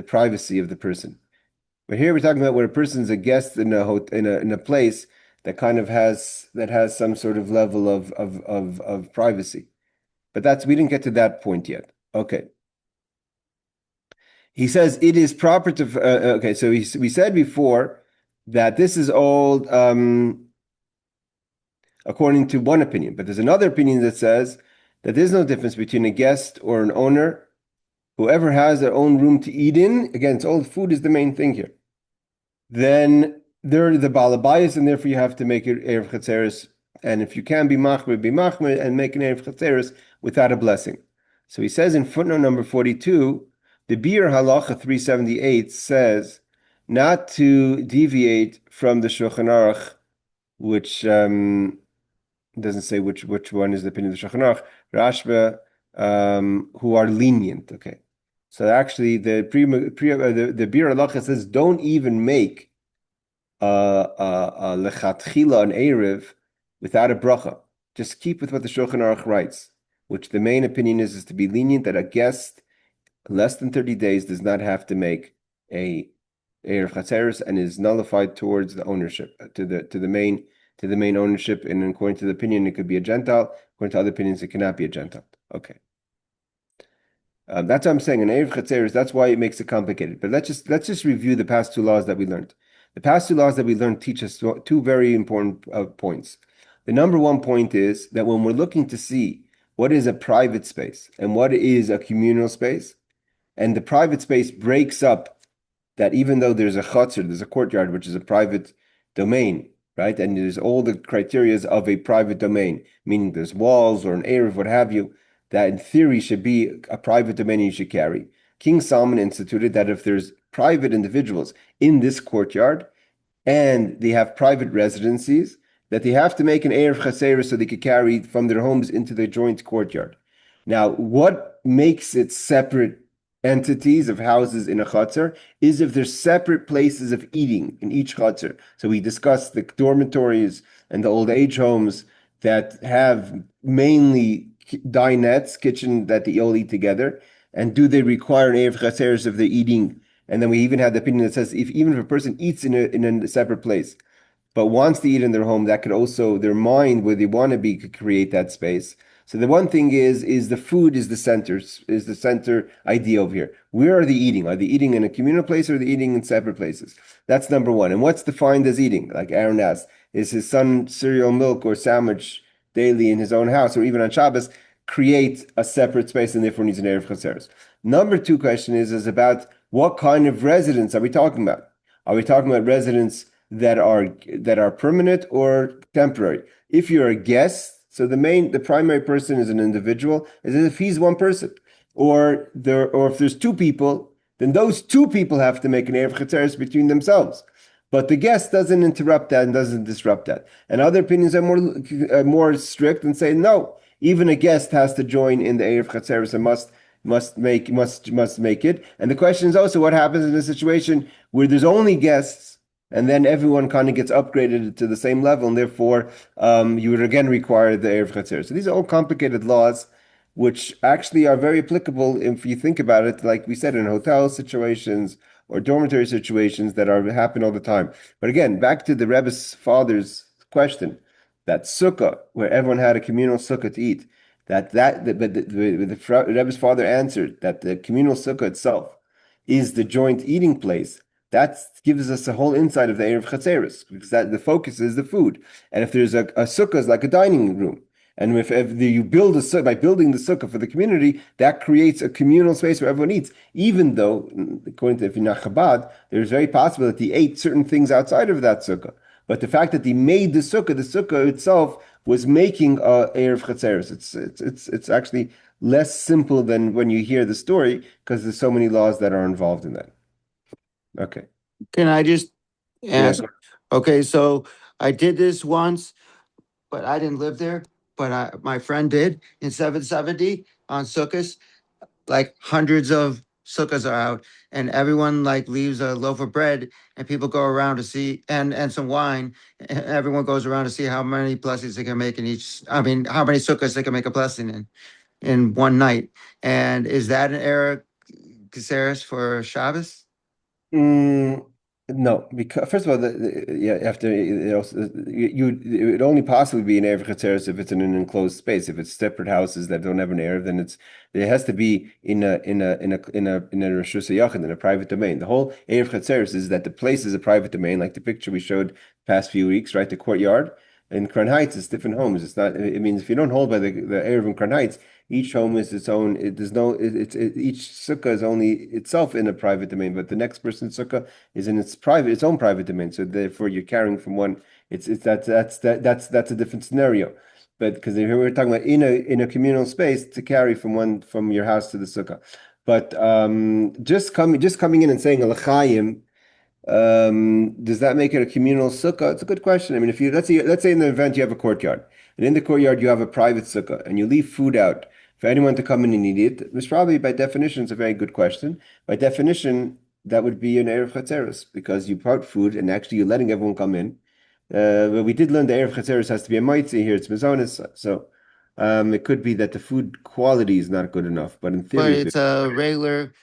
privacy of the person. But here we're talking about where a person's a guest in a place that kind of has some sort of level of privacy. But we didn't get to that point yet. Okay. He says it is proper to. Okay, so we said before that this is all according to one opinion, but there's another opinion that says that there's no difference between a guest or an owner. Whoever has their own room to eat in, again, it's all food is the main thing here. Then they're the balabayas, and therefore you have to make it Eiruv Chatzeiros. And if you can be machmer, and make an Eiruv Chatzeiros without a blessing. So he says in footnote number 42, the Bir Halacha 378 says not to deviate from the Shulchan Aruch, which doesn't say which one is the opinion of the Shulchan Aruch, Rashba, who are lenient. Okay. So actually, the Bir Halacha says don't even make lechatchila an erev without a bracha. Just keep with what the Shulchan Aruch writes, which the main opinion is to be lenient that a guest less than 30 days does not have to make a Eiruv Chatzeiros and is nullified towards the ownership to the main ownership. And according to the opinion, it could be a Gentile. According to other opinions, it cannot be a Gentile. Okay. That's what I'm saying. An Eiruv Chatzeiros, that's why it makes it complicated. But let's just review the past two laws that we learned. The past two laws that we learned teach us two very important points. The number one point is that when we're looking to see what is a private space and what is a communal space, and the private space breaks up that even though there's a chutzner, there's a courtyard, which is a private domain, right? And there's all the criterias of a private domain, meaning there's walls or an eruv, what have you, that in theory should be a private domain you should carry. King Solomon instituted that if there's private individuals in this courtyard and they have private residencies, that they have to make an Eiruv Chatzeiros so they could carry from their homes into the joint courtyard. Now, what makes it separate entities of houses in a chutzner is if there's separate places of eating in each chutzner. So we discussed the dormitories and the old age homes that have mainly dinettes, kitchen that they all eat together. And do they require an Eiruv Chatzeiros if they're eating? And then we even had the opinion that says even if a person eats in a separate place, but wants to eat in their home, that could also, their mind where they want to be could create that space. So the one thing is the food is the center idea over here. Where are they eating? Are they eating in a communal place or are they eating in separate places? That's number one. And what's defined as eating? Like Aaron asked, is his son cereal, milk, or sandwich daily in his own house or even on Shabbos create a separate space and therefore needs an Eiruv Chatzeiros? Number two question is about what kind of residence are we talking about? Are we talking about residents that are permanent or temporary? If you're a guest, so the primary person is an individual, as if he's one person, or if there's two people, then those two people have to make an Eiruv Chatzeiros between themselves. but the guest doesn't interrupt that and doesn't disrupt that. And other opinions are more strict and say no, even a guest has to join in the Eiruv Chatzeiros and must make it. And the question is also what happens in a situation where there's only guests and then everyone kind of gets upgraded to the same level, and therefore you would again require the Eiruv Chatzeiros. So these are all complicated laws which actually are very applicable if you think about it, like we said, in hotel situations or dormitory situations that happen all the time. But again, back to the Rebbe's father's question, that sukkah where everyone had a communal sukkah to eat, but the Rebbe's father answered that the communal sukkah itself is the joint eating place. That gives us a whole insight of the Eiruv Chatzeiros, because that the focus is the food. And if there's a sukkah is like a dining room, and if you build a sukkah, by building the sukkah for the community, that creates a communal space where everyone eats. Even though, according to Chabad, there's very possible that he ate certain things outside of that sukkah. But the fact that he made the sukkah itself was making Eiruv Chatzeiros. It's actually less simple than when you hear the story, because there's so many laws that are involved in that. Okay. Can I just ask? Yeah. Okay, so I did this once, but I didn't live there. But my friend did in 770 on Sukkot. Like hundreds of sukkahs are out, and everyone like leaves a loaf of bread, and people go around to see, and some wine. And everyone goes around to see how many blessings they can make in each. I mean, how many sukkahs they can make a blessing in one night. And is that an era Caceres for Shabbos? No, because first of all, after it would only possibly be an Erev Chatzeiros if it's in an enclosed space. If it's separate houses that don't have an Erev, then it has to be in a Reshus HaYachid, in a private domain. The whole Erev Chatzeiros is that the place is a private domain, like the picture we showed the past few weeks, right? The courtyard in Crown Heights is different homes. It's not. It means if you don't hold by the Erev in Crown Heights, each home is its own. Each sukkah is only itself in a private domain, but the next person's sukkah is in its own private domain. So therefore, you're carrying from one. That's a different scenario. But because we're talking about in a communal space to carry from your house to the sukkah. But just coming in and saying a l'chaim, does that make it a communal sukkah? It's a good question. I mean, if you let's say in the event you have a courtyard, and in the courtyard you have a private sukkah, and you leave food out for anyone to come in and eat it, it's probably by definition it's a very good question. By definition, that would be an Eiruv Chatzeiros, because you brought food and actually you're letting everyone come in. But we did learn the Eiruv Chatzeiros has to be a mitzvah. Here it's mazonis, so it could be that the food quality is not good enough. But in But theory, it's a regular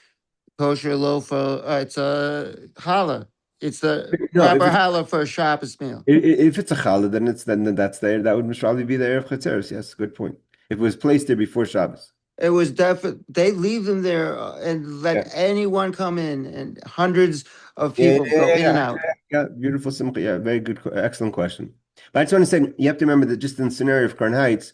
kosher loaf of, it's a challah. It's the no, proper challah for a Shabbos meal. if it's a challah, then that's there. That would probably be the Eiruv Chatzeiros. Yes, good point. If it was placed there before Shabbos. It was definitely, they leave them there and let anyone come in, and hundreds of people go in and out. Yeah, beautiful, simple. Yeah, very good, excellent question. But I just want to say, you have to remember that just in the scenario of Crown Heights,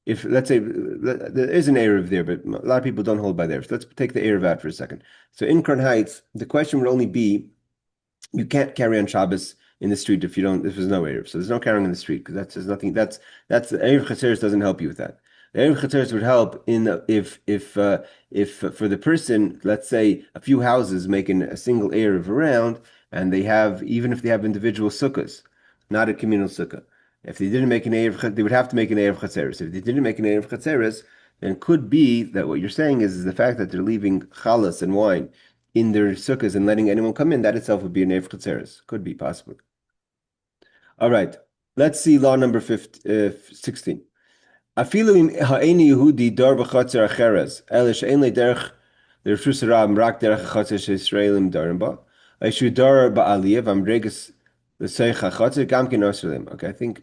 if let's say there is an Eruv there, but a lot of people don't hold by there. So let's take the Eruv out for a second. So in Crown Heights, the question would only be, you can't carry on Shabbos in the street if there's no Eruv. So there's no carrying in the street, because there's nothing. That's the Eiruv Chatzeiros doesn't help you with that. The Eiruv Chatzeiros would help if for the person, let's say a few houses making a single Eruv around, and even if they have individual sukkahs, not a communal sukkah. If they didn't make an Eiruv, they would have to make an Eiruv Chatzeiros. If they didn't make an Eiruv Chatzeiros, then it could be that what you're saying is the fact that they're leaving chalas and wine in their sukkahs and letting anyone come in, that itself would be an Eiruv Chatzeiros. Could be possible. All right. Let's see law number 16. Afilu im ha'eni Yehudi dor b'chatzer acheres, el she'en derech l'reshus harab rak derech ha'chatzer she'Yisraelim darim ba, aishu dor ba'aliyah v'amdreges l'seich ha'chatzer gam ken osrelim. Okay, I think,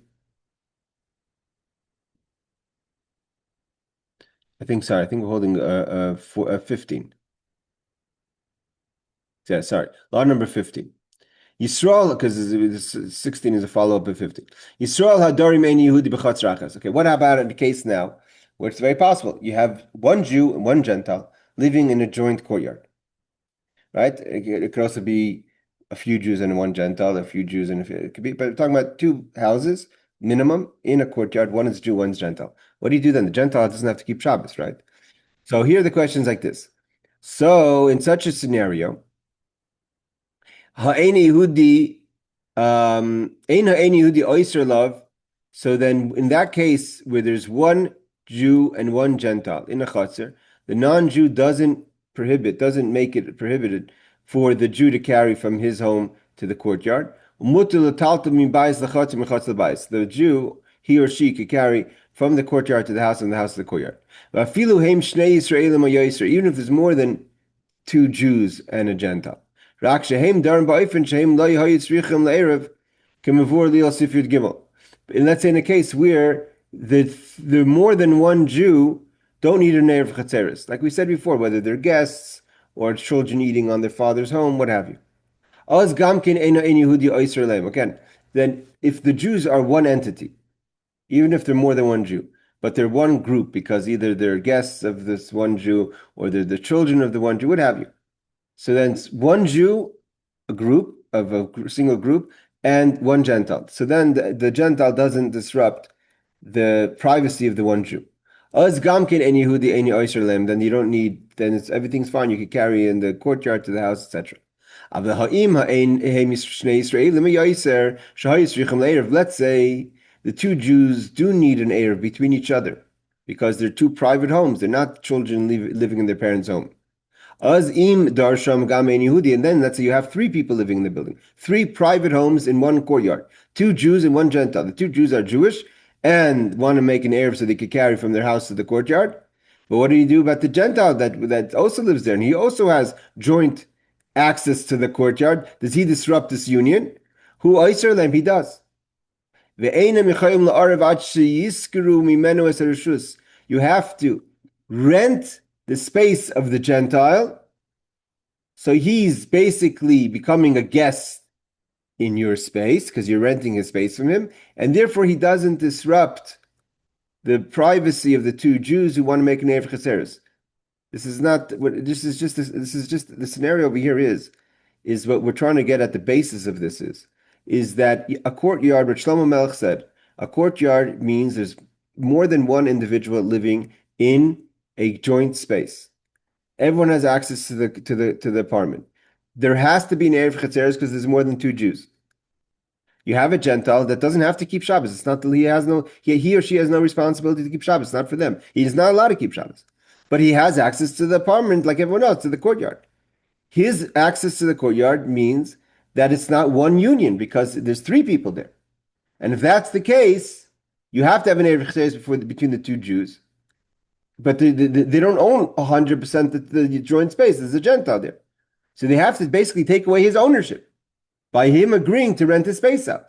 we're holding 15. Yeah, sorry. Law number 15. Yisrael, because 16 is a follow-up of 15. Yisrael hadorim ein Yehudi b'chatzer achas. Okay, what about in the case now where it's very possible you have one Jew and one Gentile living in a joint courtyard, right? It could also be a few Jews and one Gentile, a few Jews and it could be, but we're talking about two houses minimum in a courtyard. One is Jew, one's Gentile. What do you do then? The Gentile doesn't have to keep Shabbos, right? So here the question is like this. So in such a scenario, Ha'eni Yehudi Eina Ein Yehudi Oyster love. So then, in that case, where there's one Jew and one Gentile in a chutzner, the non-Jew doesn't make it prohibited for the Jew to carry from his home to the courtyard. The Jew, he or she, could carry from the courtyard to the house and the house to the courtyard. Even if there's more than two Jews and a Gentile. And let's say in a case where the more than one Jew don't need an Eiruv Chatzeiros, like we said before, whether they're guests or children eating on their father's home, what have you. Again, then if the Jews are one entity, even if they're more than one Jew, but they're one group because either they're guests of this one Jew or they're the children of the one Jew, what have you. So then it's one Jew, a group of a single group, and one Gentile. So then the Gentile doesn't disrupt the privacy of the one Jew. Then you don't need, then everything's fine. You can carry in the courtyard to the house, etc. Let's say the two Jews do need an Eruv between each other because they're two private homes. They're not children living in their parents' home. And then let's say you have three people living in the building, three private homes in one courtyard, two Jews and one Gentile. The two Jews are Jewish and want to make an Eruv so they could carry from their house to the courtyard. But what do you do about the Gentile that also lives there? And he also has joint access to the courtyard. Does he disrupt this union? He does. You have to rent the space of the Gentile, so he's basically becoming a guest in your space because you're renting his space from him, and therefore he doesn't disrupt the privacy of the two Jews who want to make an Eiruv Chatzeiros. This is just the scenario over here is what we're trying to get at. The basis of this is that a courtyard, what Shlomo Melech said, a courtyard means there's more than one individual living in a joint space. Everyone has access to the apartment. There has to be an Eiruv Chatzeiros because there's more than two Jews. You have a Gentile that doesn't have to keep Shabbos. It's not he or she has no responsibility to keep Shabbos. It's not for them. He's not allowed to keep Shabbos, but he has access to the apartment like everyone else to the courtyard. His access to the courtyard means that it's not one union because there's three people there, and if that's the case, you have to have an Eiruv Chatzeiros between the two Jews. But they don't own 100% the joint space. There's a Gentile there. So they have to basically take away his ownership by him agreeing to rent his space out.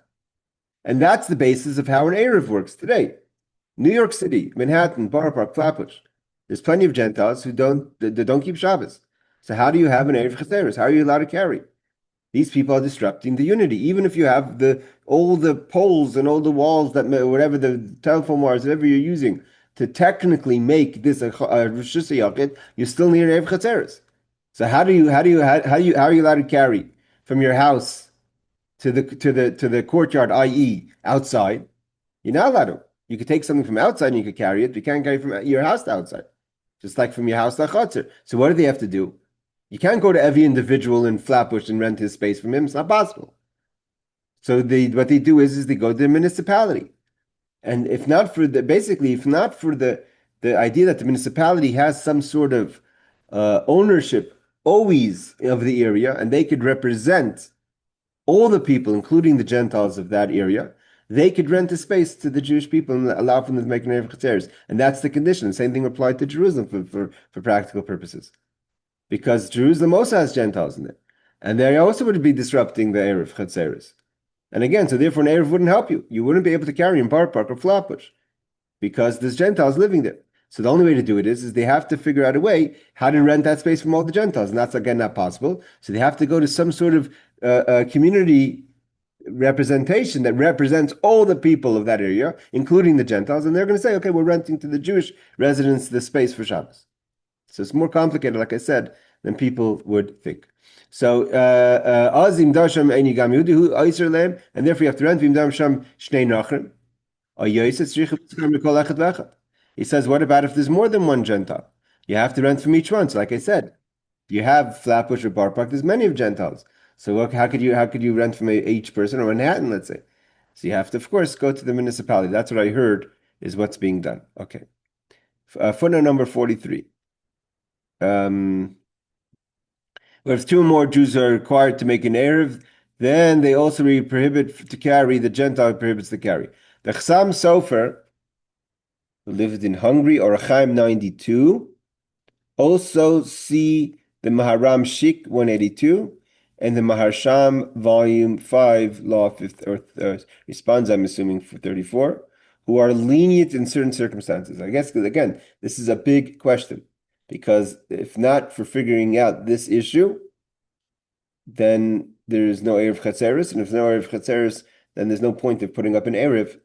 And that's the basis of how an Eruv works today. New York City, Manhattan, Borough Park, Flatbush. There's plenty of Gentiles who don't keep Shabbos. So how do you have an Eiruv Chatzeiros? How are you allowed to carry? These people are disrupting the unity. Even if you have all the poles and all the walls that whatever the telephone wires, whatever you're using, to technically make this a Rishus Yachid, you still need an Eiruv Chatzeiros. So how are you allowed to carry from your house to the courtyard, i.e., outside? You're not allowed to. You could take something from outside and you could carry it. But you can't carry from your house to outside, just like from your house to Chatzar. So what do they have to do? You can't go to every individual in Flatbush and rent his space from him. It's not possible. So what they do is they go to the municipality. And if not for the idea that the municipality has some sort of ownership always of the area, and they could represent all the people, including the Gentiles of that area, they could rent a space to the Jewish people and allow for them to make an Eiruv Chatzeiros. And that's the condition. The same thing applied to Jerusalem for practical purposes. Because Jerusalem also has Gentiles in it. And they also would be disrupting the Eiruv Chatzeiros. And again, so therefore an Eruv wouldn't help you. You wouldn't be able to carry in Borough Park or Flatbush because there's Gentiles living there. So the only way to do it is they have to figure out a way how to rent that space from all the Gentiles. And that's, again, not possible. So they have to go to some sort of community representation that represents all the people of that area, including the Gentiles. And they're going to say, okay, we're renting to the Jewish residents the space for Shabbos. So it's more complicated, like I said, than people would think. So Azim Dasham Ein Yigam Yehudihu Aiser Lehem, and therefore you have to rent Vim Dam Sham Shnei Nachrim. He says, what about if there's more than one Gentile? You have to rent from each one. So like I said, you have Flatbush or Bar Park, there's many of Gentiles. So how could you rent from each person or Manhattan, let's say? So you have to, of course, go to the municipality. That's what I heard is what's being done. Okay. Footnote number 43. If two or more Jews are required to make an Eruv, then they also prohibit to carry, the Gentile prohibits to carry. The Chassam Sofer, who lived in Hungary, or Chaim 92, also see the Maharam Shik 182 and the Maharsham Volume 5, Law 5, responds, I'm assuming, for 34, who are lenient in certain circumstances. I guess, because again, this is a big question, because if not for figuring out this issue, then there's no Eiruv Chatzeiros, and if there's no Eiruv Chatzeiros, then there's no point of putting up an Eiruv.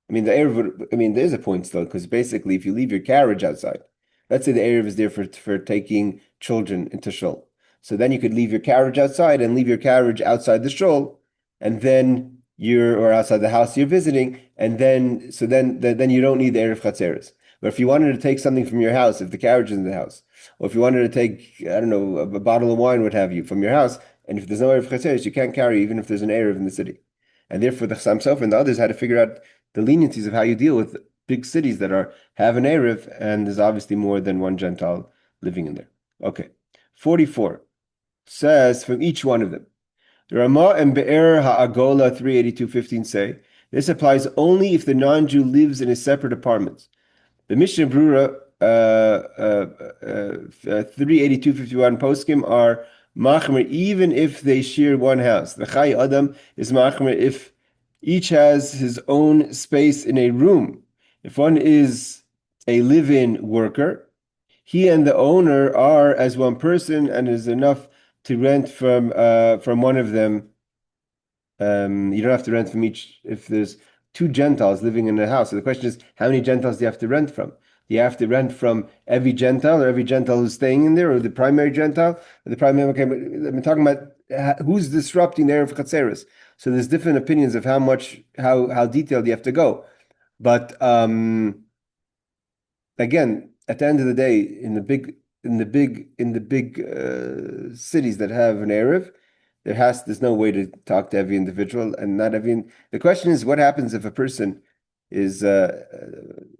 There's a point still, because basically, if you leave your carriage outside, let's say the Eiruv is there for taking children into shul. So then you could leave your carriage outside and leave your carriage outside the shul, and then or outside the house you're visiting, and then you don't need the Eiruv Chatzeiros. But if you wanted to take something from your house, if the carriage is in the house, or if you wanted to take, I don't know, a bottle of wine, what have you, from your house, and if there's no Eiruv Chatzeiros, you can't carry even if there's an Eiruv in the city. And therefore the Chassam Sofer and the others had to figure out the leniencies of how you deal with big cities that have an Eruv, and there's obviously more than one Gentile living in there. Okay. 44 says from each one of them. The Ramah and Be'er Ha'agola 382:15 say, this applies only if the non-Jew lives in a separate apartment. The Mishnah Brura 382:51 poskim are machmer even if they share one house. The Chai Adam is machmer if each has his own space in a room. If one is a live-in worker, he and the owner are as one person, and is enough to rent from one of them. You don't have to rent from each. If there's two Gentiles living in a house, so the question is, how many Gentiles do you have to rent from? Do you have to rent from every Gentile, or every Gentile who's staying in there, or the primary Gentile, or the primary? Okay, but I'm talking about who's disrupting the Eiruv Chatzeiros. So there's different opinions of how detailed you have to go. But again, at the end of the day, in the big cities that have an Eruv, there's no way to talk to every individual, and not every. The question is, what happens if a person is I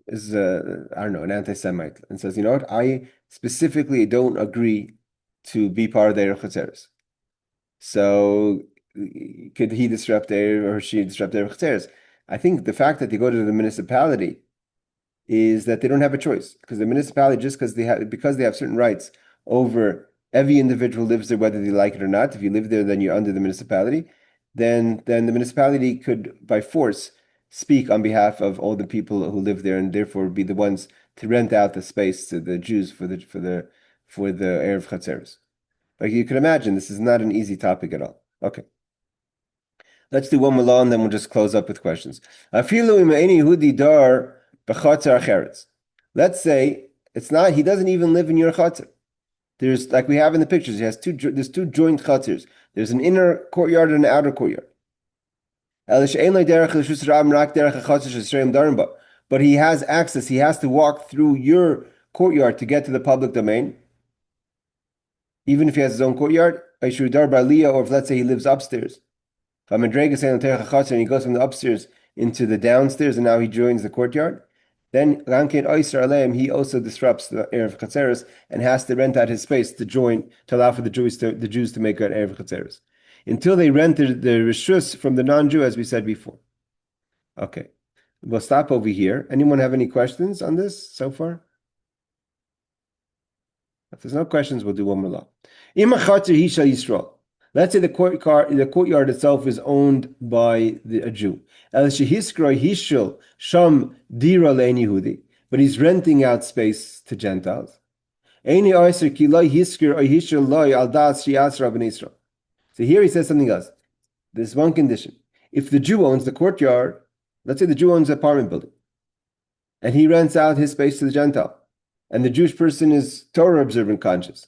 don't know, an anti-Semite, and says, you know what, I specifically don't agree to be part of the Eiruv Chatzeiros. So could he disrupt or she disrupt the Eiruv Chatzeiros? I think the fact that they go to the municipality is that they don't have a choice, because the municipality, just because they have certain rights over every individual lives there, whether they like it or not. If you live there, then you're under the municipality. Then the municipality could, by force, speak on behalf of all the people who live there, and therefore be the ones to rent out the space to the Jews for the Eiruv Chatzeiros. Like you can imagine, this is not an easy topic at all. Okay. Let's do one more law, and then we'll just close up with questions. Let's say he doesn't even live in your chatzar. There's, like we have in the pictures, there's two joint chatzars. There's an inner courtyard and an outer courtyard. But he has access. He has to walk through your courtyard to get to the public domain, even if he has his own courtyard. Or if, let's say, he lives upstairs, and he goes from the upstairs into the downstairs, and now he joins the courtyard, then he also disrupts the Eiruv Chatzeiros and has to rent out his space to allow for the Jews to make an Eiruv Chatzeiros, until they rented the rishus from the non-Jew, as we said before. Okay, we'll stop over here. Anyone have any questions on this so far? If there's no questions, we'll do one more law. Let's say the courtyard itself is owned by a Jew. But he's renting out space to Gentiles. So here he says something else. There's one condition. If the Jew owns the courtyard, let's say the Jew owns an apartment building, and he rents out his space to the Gentile, and the Jewish person is Torah observant conscious,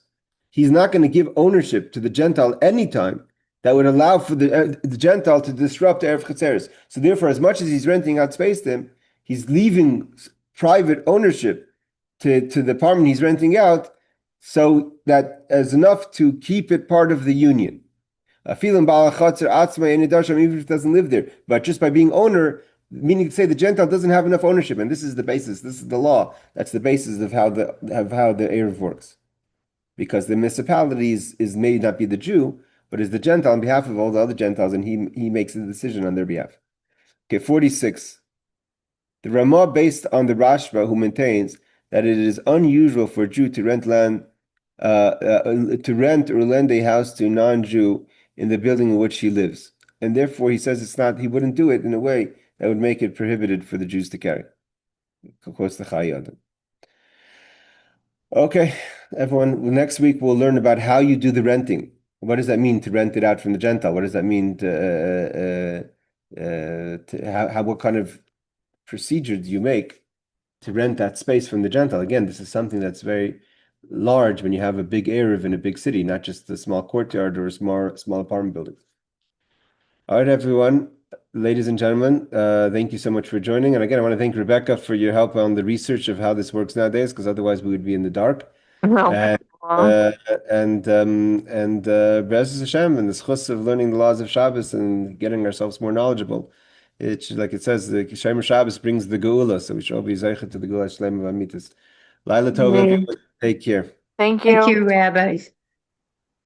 he's not going to give ownership to the Gentile anytime that would allow for the Gentile to disrupt Eiruv Chatzeiros. So therefore, as much as he's renting out space to him, he's leaving private ownership to the apartment he's renting out, so that as enough to keep it part of the union. Even if it doesn't live there, but just by being owner, meaning to say the Gentile doesn't have enough ownership, and this is the basis. This is the law. That's the basis of how the Eruv works, because the municipality is may not be the Jew, but is the Gentile on behalf of all the other Gentiles, and he makes the decision on their behalf. Okay, 46. The Ramah, based on the Rashba, who maintains that it is unusual for a Jew to rent or lend a house to a non-Jew in the building in which he lives, and therefore he says he wouldn't do it in a way that would make it prohibited for the Jews to carry. Of course, the Chayyadim. Okay, everyone. Next week we'll learn about how you do the renting. What does that mean to rent it out from the Gentile? What does that mean what kind of procedure do you make to rent that space from the Gentile? Again, this is something that's very large when you have a big Eruv in a big city, not just a small courtyard or a small apartment building. All right, everyone, ladies and gentlemen, thank you so much for joining. And again, I want to thank Rebecca for your help on the research of how this works nowadays, because otherwise we would be in the dark. No And Be'ezus Hashem, and the schus of learning the laws of Shabbos and getting ourselves more knowledgeable. It's like it says, the Shemer Shabbos brings the Geula, so we should all be zeichet to the Geula Shlem of Amitis. Laila Tov, everyone. Take care. Thank Thank you. you, rabbis.